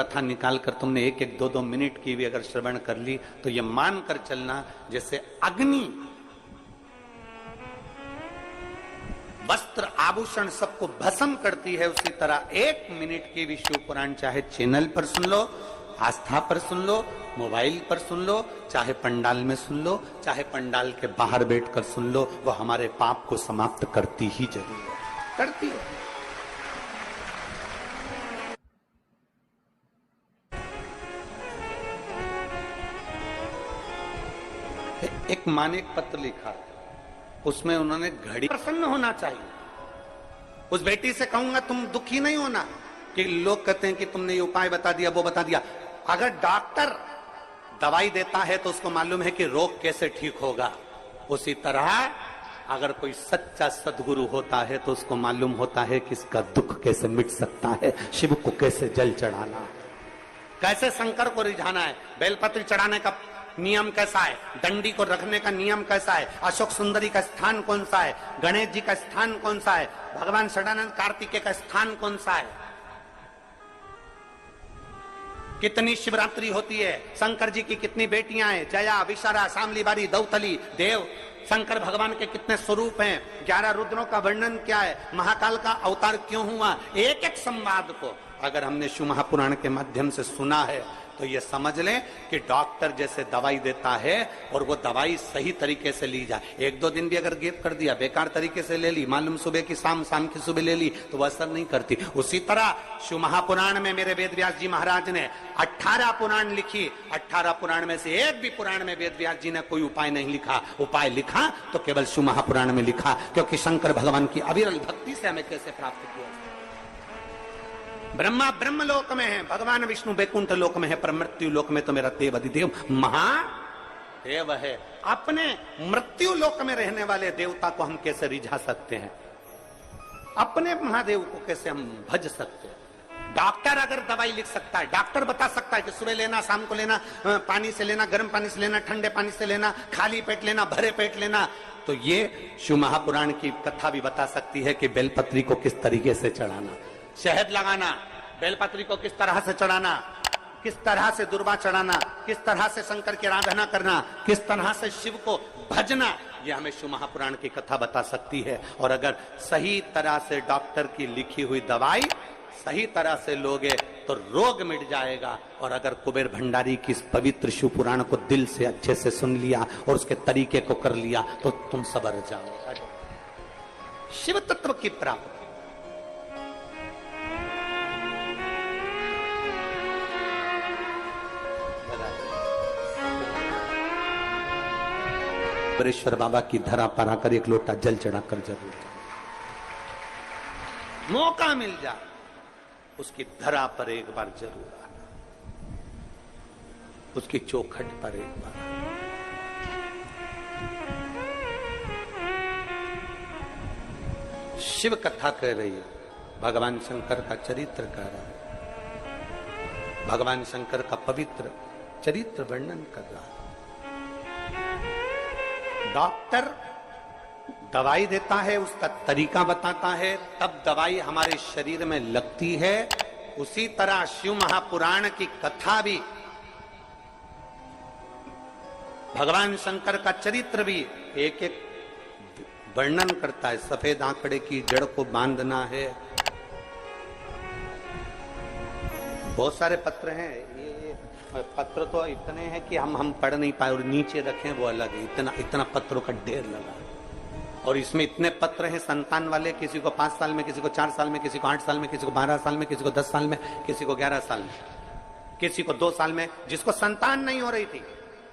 कथा निकाल कर तुमने एक एक दो दो मिनट की भी अगर श्रवण कर ली तो ये मान कर चलना जैसे अग्नि वस्त्र आभूषण सबको भस्म करती है, उसी तरह एक मिनट की भी शिव पुराण चाहे चैनल पर सुन लो, आस्था पर सुन लो, मोबाइल पर सुन लो, चाहे पंडाल में सुन लो, चाहे पंडाल के बाहर बैठकर सुन लो, वो हमारे पाप को समाप्त करती ही जरूर है, करती है। एक माँ ने एक पत्र लिखा, उसमें उन्होंने घड़ी प्रसन्न होना चाहिए। उस बेटी से कहूंगा तुम दुखी नहीं होना कि लोग कहते हैं कि तुमने ये उपाय बता दिया, वो बता दिया। अगर डॉक्टर दवाई देता है तो उसको मालूम है कि रोग कैसे ठीक होगा, उसी तरह अगर कोई सच्चा सद्गुरु होता है तो उसको मालूम होता है कि इसका दुख कैसे मिट सकता है, शिव को कैसे जल चढ़ाना है, कैसे शंकर को रिझाना है, बेलपत्र चढ़ाने का नियम कैसा है, दंडी को रखने का नियम कैसा है, अशोक सुंदरी का स्थान कौन सा है, गणेश जी का स्थान कौन सा है, भगवान षडानंद कार्तिकेय का स्थान कौन सा है, कितनी शिवरात्रि होती है, शंकर जी की कितनी बेटियां हैं, जया, विशारा, शामली बारी, दौतली, देव, शंकर भगवान के कितने स्वरूप हैं, 11 रुद्रों का वर्णन क्या है, महाकाल का अवतार क्यों हुआ, एक एक संवाद को अगर हमने शिव महापुराण के माध्यम से सुना है तो ये समझ लें कि डॉक्टर जैसे दवाई देता है और वो दवाई सही तरीके से ली जाए। एक दो दिन भी अगर गैप कर दिया, बेकार तरीके से ले ली, मालूम सुबह की शाम, शाम की सुबह ले ली तो वह असर नहीं करती। उसी तरह शिव महापुराण में मेरे वेद व्यास जी महाराज ने 18 पुराण लिखी, 18 पुराण में से एक भी पुराण में वेद व्यास जी ने कोई उपाय नहीं लिखा। उपाय लिखा तो केवल शिव महापुराण में लिखा, क्योंकि शंकर भगवान की अविरल भक्ति से हमें कैसे प्राप्त किया। ब्रह्मा ब्रह्म लोक में है, भगवान विष्णु बैकुंठ लोक में है, पर मृत्यु लोक में तो मेरा देव अधिदेव महादेव है। अपने मृत्यु लोक में रहने वाले देवता को हम कैसे रिझा सकते हैं, अपने महादेव को कैसे हम भज सकते हैं। डॉक्टर अगर दवाई लिख सकता है, डॉक्टर बता सकता है कि सुबह लेना, शाम को लेना, पानी से लेना, गर्म पानी से लेना, ठंडे पानी से लेना, खाली पेट लेना, भरे पेट लेना, तो ये शिव महापुराण की कथा भी बता सकती है कि बेलपत्री को किस तरीके से चढ़ाना, शहद लगाना, बेलपत्री को किस तरह से चढ़ाना, किस तरह से दुर्वा चढ़ाना, किस तरह से शंकर की आराधना करना, किस तरह से शिव को भजना, यह हमें शिव महापुराण की कथा बता सकती है। और अगर सही तरह से डॉक्टर की लिखी हुई दवाई सही तरह से लोगे तो रोग मिट जाएगा। और अगर कुबेर भंडारी की इस पवित्र शिव पुराण को दिल से अच्छे से सुन लिया और उसके तरीके को कर लिया तो तुम सबर जाओ शिव तत्व की प्राप्ति। कुबेरेश्वर बाबा की धरा पर आकर एक लोटा जल चढ़ाकर जरूर, मौका मिल जाए उसकी धरा पर एक बार जरूर आना, उसकी चौखट पर एक बार। शिव कथा कह रही है, भगवान शंकर का चरित्र कह रहा है, भगवान शंकर का पवित्र चरित्र वर्णन कर रहा है। डॉक्टर दवाई देता है, उसका तरीका बताता है, तब दवाई हमारे शरीर में लगती है। उसी तरह शिव महापुराण की कथा भी, भगवान शंकर का चरित्र भी एक एक वर्णन करता है। सफेद आंकड़े की जड़ को बांधना है, बहुत सारे पत्र हैं, पत्र तो इतने हैं कि हम पढ़ नहीं पाए, और नीचे रखें वो अलग है, इतना इतना पत्रों का ढेर लगा। और इसमें इतने पत्र हैं संतान वाले, किसी को 5 साल में, किसी को 4 साल में, किसी को 8 साल में, किसी को 12 साल में, किसी को 10 साल में, किसी को 11 साल में, किसी को 2 साल में, जिसको संतान नहीं हो रही थी,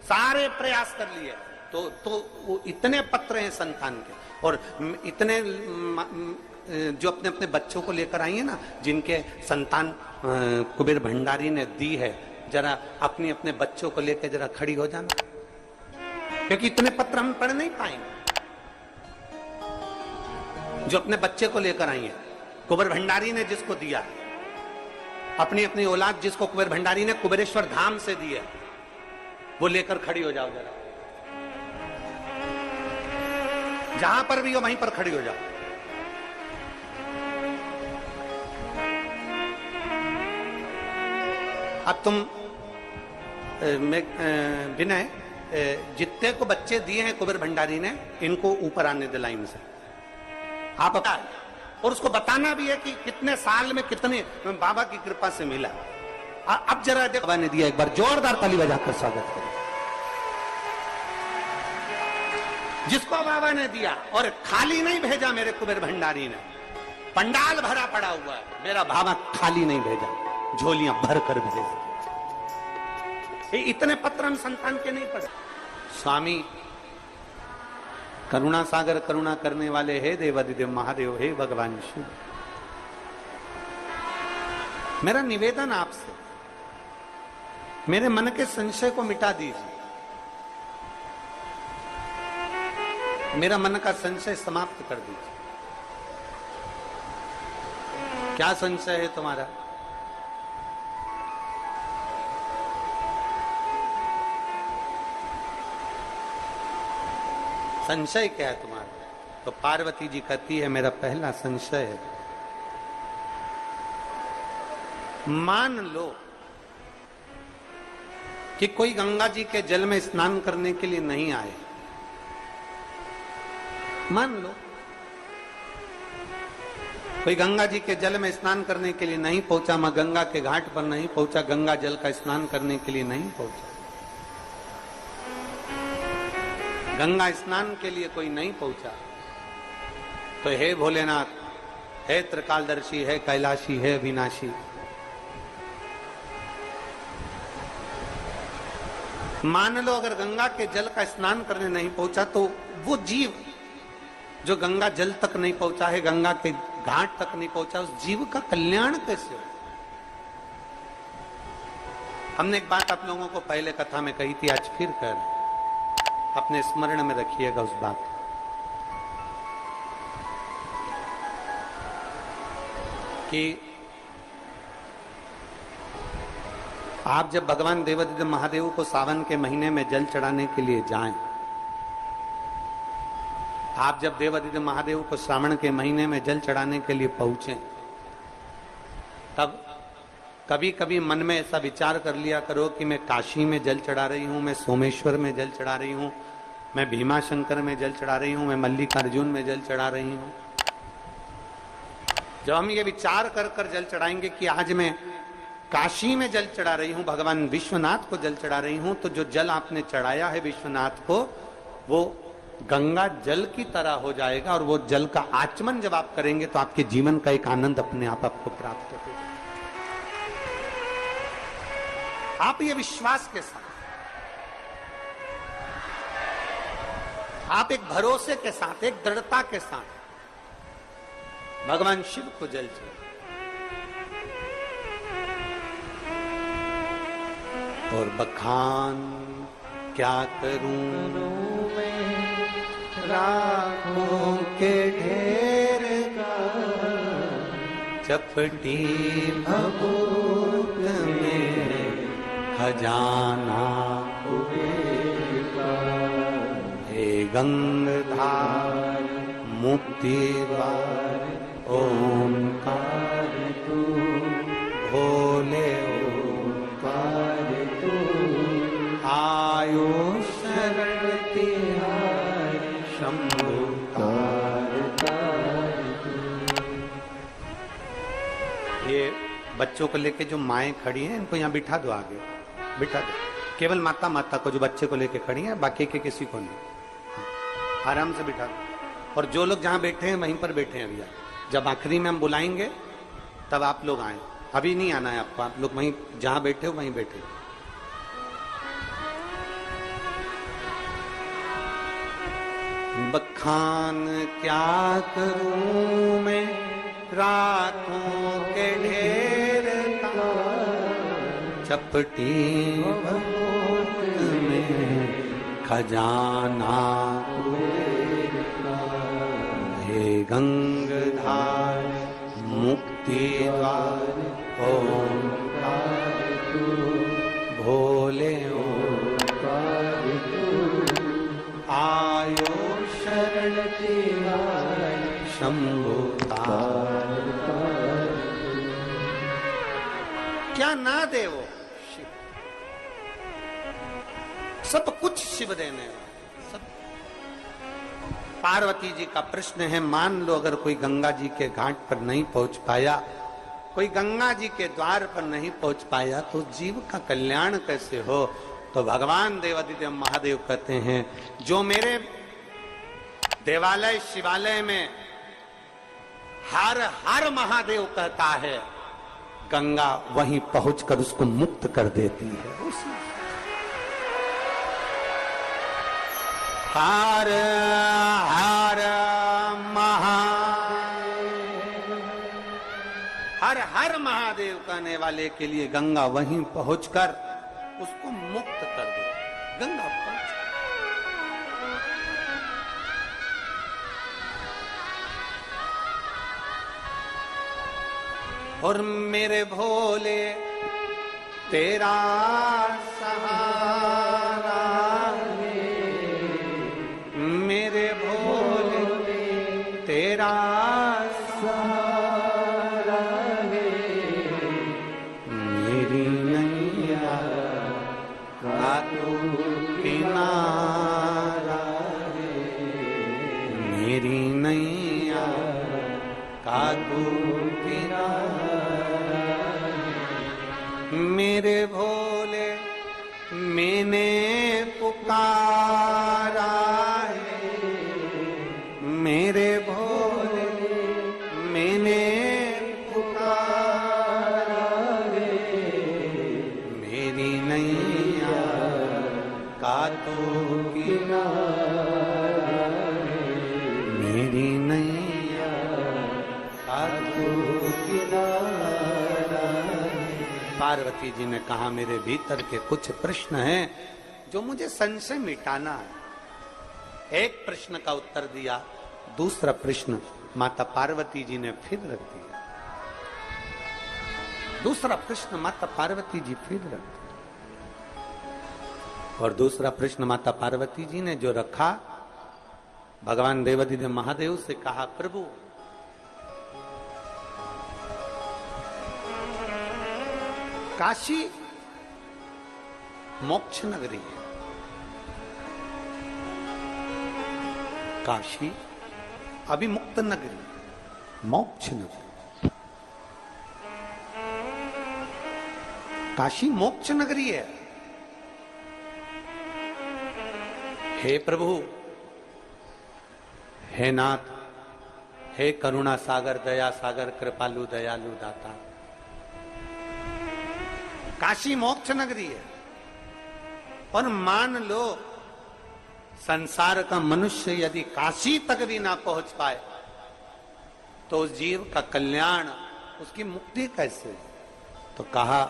सारे प्रयास कर लिए। तो वो इतने पत्र हैं संतान के। और इतने जो अपने अपने बच्चों को लेकर आई है ना, जिनके संतान कुबेर भंडारी ने दी है, जरा अपने अपने बच्चों को लेकर जरा खड़ी हो जाना, क्योंकि इतने पत्र हम पढ़ नहीं पाएंगे। जो अपने बच्चे को लेकर आई है, कुबेर भंडारी ने जिसको दिया, अपनी अपनी औलाद जिसको कुबेर भंडारी ने कुबेरेश्वर धाम से दी है, वो लेकर खड़ी हो जाओ जरा, जहां पर भी हो वहीं पर खड़ी हो जाओ। अब तुम विनय, जितने को बच्चे दिए हैं कुबेर भंडारी ने, इनको ऊपर आने दे लाइन से। आप बता, और उसको बताना भी है कि कितने साल में कितने बाबा की कृपा से मिला। अब जरा देखो, बाबा ने दिया, एक बार जोरदार ताली बजाकर स्वागत करो जिसको बाबा ने दिया। और खाली नहीं भेजा मेरे कुबेर भंडारी ने, पंडाल भरा पड़ा हुआ है, मेरा बाबा खाली नहीं भेजा, झोलियां भर कर भेज। इतने पत्र हम संतान के नहीं पढ़े। स्वामी करुणा सागर, करुणा करने वाले हे देवादिदेव महादेव, हे भगवान शिव, मेरा निवेदन आपसे, मेरे मन के संशय को मिटा दीजिए, मेरा मन का संशय समाप्त कर दीजिए। क्या संशय है तुम्हारा? संशय क्या है तुम्हारा? तो पार्वती जी कहती है, मेरा पहला संशय है, मान लो कि कोई गंगा जी के जल में स्नान करने के लिए नहीं आए, मान लो कोई गंगा जी के जल में स्नान करने के लिए नहीं पहुंचा, मैं गंगा के घाट पर नहीं पहुंचा, गंगा जल का स्नान करने के लिए नहीं पहुंचा, गंगा स्नान के लिए कोई नहीं पहुंचा, तो हे भोलेनाथ, हे त्रिकालदर्शी, है कैलाशी, है अविनाशी, मान लो अगर गंगा के जल का स्नान करने नहीं पहुंचा, तो वो जीव जो गंगा जल तक नहीं पहुंचा है, गंगा के घाट तक नहीं पहुंचा, उस जीव का कल्याण कैसे हो? हमने एक बात आप लोगों को पहले कथा में कही थी, आज फिर कर, अपने स्मरण में रखिएगा उस बात कि आप जब भगवान देवादिदेव महादेव को सावन के महीने में जल चढ़ाने के लिए जाएं, आप जब देवादिदेव महादेव को श्रावण के महीने में जल चढ़ाने के लिए पहुंचे, तब कभी कभी मन में ऐसा विचार कर लिया करो कि मैं काशी में जल चढ़ा रही हूं, मैं सोमेश्वर में जल चढ़ा रही हूं, मैं भीमाशंकर में जल चढ़ा रही हूं, मैं मल्लिकार्जुन में जल चढ़ा रही हूं। जब हम ये विचार कर कर जल चढ़ाएंगे कि आज मैं काशी में जल चढ़ा रही हूं, भगवान विश्वनाथ को जल चढ़ा रही हूं, तो जो जल आपने चढ़ाया है विश्वनाथ को, वो गंगा जल की तरह हो जाएगा, और वो जल का आचमन जब आप करेंगे तो आपके जीवन का एक आनंद अपने आप आपको प्राप्त होगा। आप ये विश्वास के साथ, आप एक भरोसे के साथ, एक दृढ़ता के साथ भगवान शिव को जल चढ़ाएं। और बखान क्या करूं मैं राखों के ढेर का, चपटी भभूत में खजाना कुबेर का, हे गंगाधार मुक्ति द्वार ओंकार तू, भोले ओंकार तू, आयो शरण तिहारी शंभु कार तू। ये बच्चों को लेके जो माएं खड़ी हैं, इनको यहाँ बिठा दो, आगे बिठा दो, केवल माता माता को, जो बच्चे को लेके खड़ी हैं, बाकी के किसी को नहीं, आराम से बिठा दो। और जो लोग जहां बैठे हैं वहीं पर बैठे हैं भैया, जब आखिरी में हम बुलाएंगे तब आप लोग आए, अभी नहीं आना है आपको, आप लोग वहीं जहां बैठे हो वहीं बैठे। बखान क्या करूं मैं राखों के ढेर का, चपटी भभूत में खजाना कुबेर का, हे गंगाधार मुक्ति द्वार ओंकार तू, भोले ओंकार तू, आयो शरण तिहारी शंभु कार। क्या ना दे वो सब कुछ शिव देने वाला। सब। पार्वती जी का प्रश्न है, मान लो अगर कोई गंगा जी के घाट पर नहीं पहुंच पाया, कोई गंगा जी के द्वार पर नहीं पहुंच पाया, तो जीव का कल्याण कैसे हो? तो भगवान देवादिदेव महादेव कहते हैं, जो मेरे देवालय शिवालय में हर हर महादेव कहता है, गंगा वहीं पहुंचकर उसको मुक्त कर देती है। हर हर हर हर महादेव कहने वाले के लिए गंगा वहीं पहुंचकर उसको मुक्त कर दे। गंगा पहुंच, और मेरे भोले तेरा सहारा है, मेरे भोले तेरा सहारा है, मेरी नैया का तू किनारा है, मेरी नैया का तू किनारा, मेरे भोले मैंने पुकारा है, मेरे भोले मैंने पुकारा है, मेरी नैया का तो किनारा है, मेरी नैया का तो किनारा। पार्वती जी ने कहा, मेरे भीतर के कुछ प्रश्न हैं जो मुझे संशय मिटाना है। एक प्रश्न का उत्तर दिया, दूसरा प्रश्न माता पार्वती जी ने फिर रख दिया, दूसरा प्रश्न माता पार्वती जी फिर रख दिया, और दूसरा प्रश्न माता पार्वती जी ने जो रखा, भगवान देवादिदेव महादेव से कहा, प्रभु काशी मोक्ष नगरी है, काशी अभिमुक्त नगरी, मोक्ष नगरी, काशी मोक्ष नगरी है। हे प्रभु, हे नाथ, हे करुणा सागर, दया सागर, कृपालु दयालु दाता, काशी मोक्ष नगरी है। और मान लो संसार का मनुष्य यदि काशी तक भी ना पहुंच पाए, तो उस जीव का कल्याण, उसकी मुक्ति कैसे? तो कहा,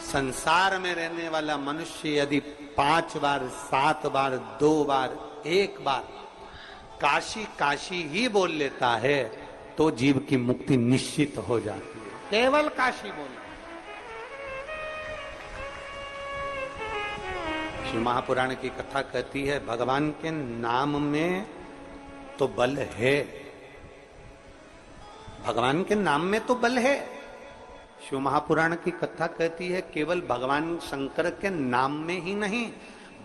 संसार में रहने वाला मनुष्य यदि 5 बार, 7 बार, 2 बार, 1 बार काशी काशी ही बोल लेता है, तो जीव की मुक्ति निश्चित हो जाती है। केवल काशी बोलना। श्री महापुराण की कथा कहती है, भगवान के नाम में तो बल है, भगवान के नाम में तो बल है। शिव महापुराण की कथा कहती है, केवल भगवान शंकर के नाम में ही नहीं,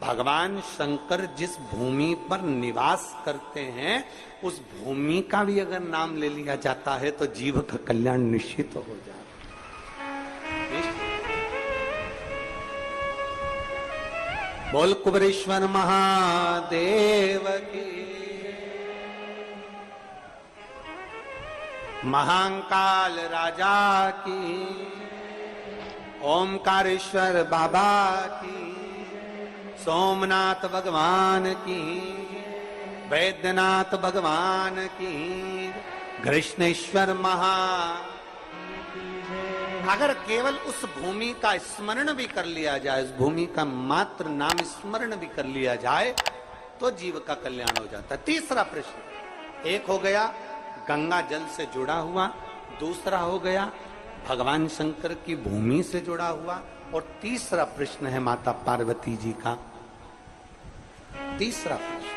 भगवान शंकर जिस भूमि पर निवास करते हैं, उस भूमि का भी अगर नाम ले लिया जाता है, तो जीव का कल्याण निश्चित हो जाता है। बोल कुबरेश्वर महादेव की, महाकाल राजा की, ओमकारेश्वर बाबा की, सोमनाथ भगवान की, वैद्यनाथ भगवान की, कृष्णेश्वर महा। अगर केवल उस भूमि का स्मरण भी कर लिया जाए, उस भूमि का मात्र नाम स्मरण भी कर लिया जाए, तो जीव का कल्याण हो जाता है। तीसरा प्रश्न, एक हो गया गंगा जल से जुड़ा हुआ, दूसरा हो गया भगवान शंकर की भूमि से जुड़ा हुआ, और तीसरा प्रश्न है माता पार्वती जी का। तीसरा प्रश्न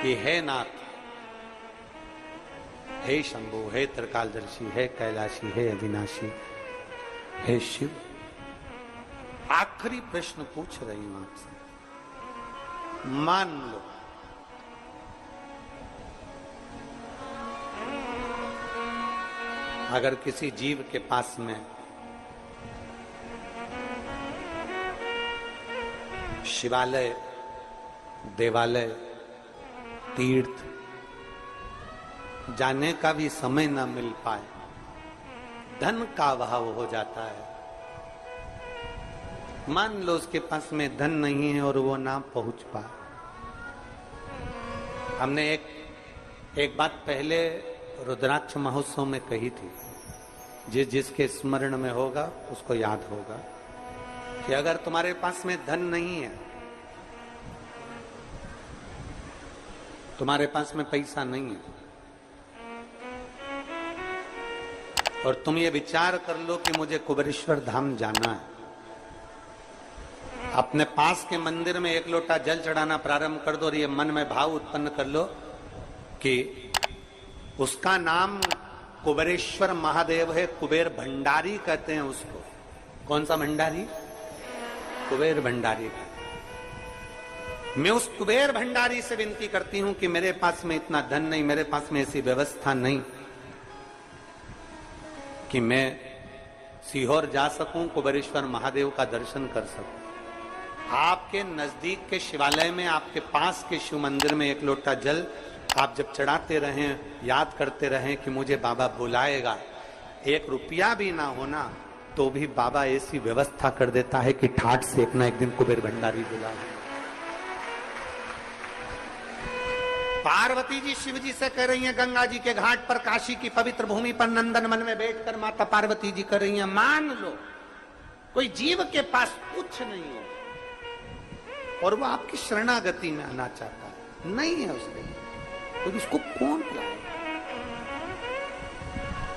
कि हे नाथ, हे शंभु, हे त्रिकालदर्शी, हे कैलाशी, हे अविनाशी, हे शिव, आखिरी प्रश्न पूछ रही हूं आपसे। मान लो अगर किसी जीव के पास में शिवालय, देवालय, तीर्थ जाने का भी समय ना मिल पाए, धन का अभाव हो जाता है, मान लो उसके पास में धन नहीं है और वो ना पहुंच पाए। हमने एक बात पहले रुद्राक्ष महोत्सव में कही थी, जिसके स्मरण में होगा उसको याद होगा कि अगर तुम्हारे पास में धन नहीं है, तुम्हारे पास में पैसा नहीं है, और तुम ये विचार कर लो कि मुझे कुबेरेश्वर धाम जाना है, अपने पास के मंदिर में एक लोटा जल चढ़ाना प्रारंभ कर दो और ये मन में भाव उत्पन्न कर लो कि उसका नाम कुबेरेश्वर महादेव है, कुबेर भंडारी कहते हैं उसको। कौन सा भंडारी? कुबेर भंडारी। मैं उस कुबेर भंडारी से विनती करती हूं कि मेरे पास में इतना धन नहीं, मेरे पास में ऐसी व्यवस्था नहीं कि मैं सीहोर जा सकूं, कुबेरेश्वर महादेव का दर्शन कर सकूं। आपके नजदीक के शिवालय में, आपके पास के शिव मंदिर में एक लोटा जल आप जब चढ़ाते रहें, याद करते रहें कि मुझे बाबा बुलाएगा, 1 रुपया भी ना होना तो भी बाबा ऐसी व्यवस्था कर देता है कि ठाट से एक ना एक दिन कुबेर भंडारी बुलाए। पार्वती जी शिव जी से कह रही हैं, गंगा जी के घाट पर, काशी की पवित्र भूमि पर, नंदन वन में बैठकर माता पार्वती जी कर रही हैं, मान लो कोई जीव के पास कुछ नहीं हो और वो आपकी शरणागति में आना चाहता है, नहीं है उसके, तो उसको कौन बुलाए?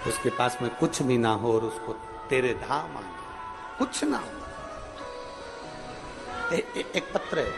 उसके पास में कुछ भी ना हो और उसको तेरे धाम आना, कुछ ना हो। एक पत्र है,